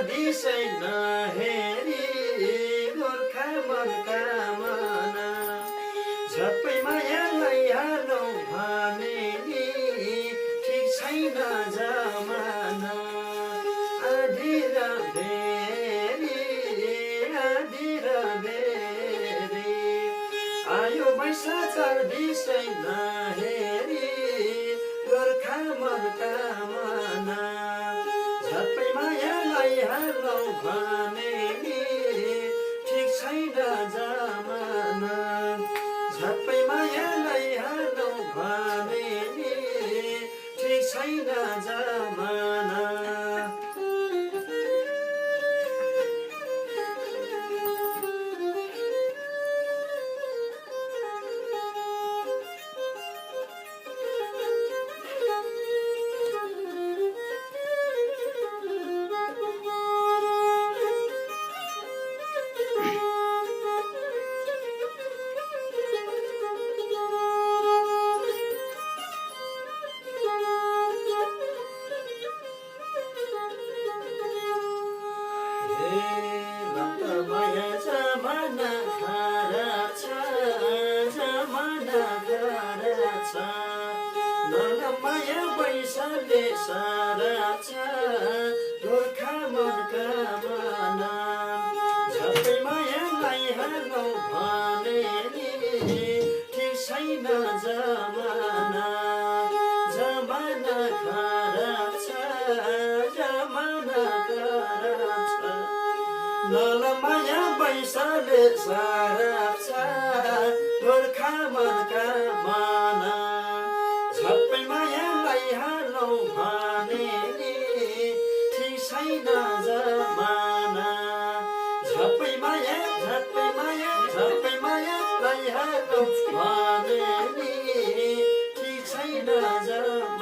दिसै नहेरी गोर्खा मनका मना झप्पै मायालाई हालौ भने नि ठिक छैन जमाना आधी र बेरी आयो बैसा दिसै नहेरी गोर्खा मनका मना झप्पै मायालाई हालौ भने नि ठिक छैन जमाना झप्पै मायालाई हालौ भने नि ठिक छैन जमाना माया जमाना खारा छ जमाना खारा छ नल माया पैसाले सारा छ गोर्खा मनका मना झप्पै मायालाई हालौ भने नि ठिक छैन जमाना जमाना खारा छ जमाना खारा छ नल माया पैसाले सारा छ गोर्खा मनका मना झप्पै मायालाई हालौ भने नि ठिक छैन जमाना झप्पै मायालाई हालौ भने नि ठिक छैन जमाना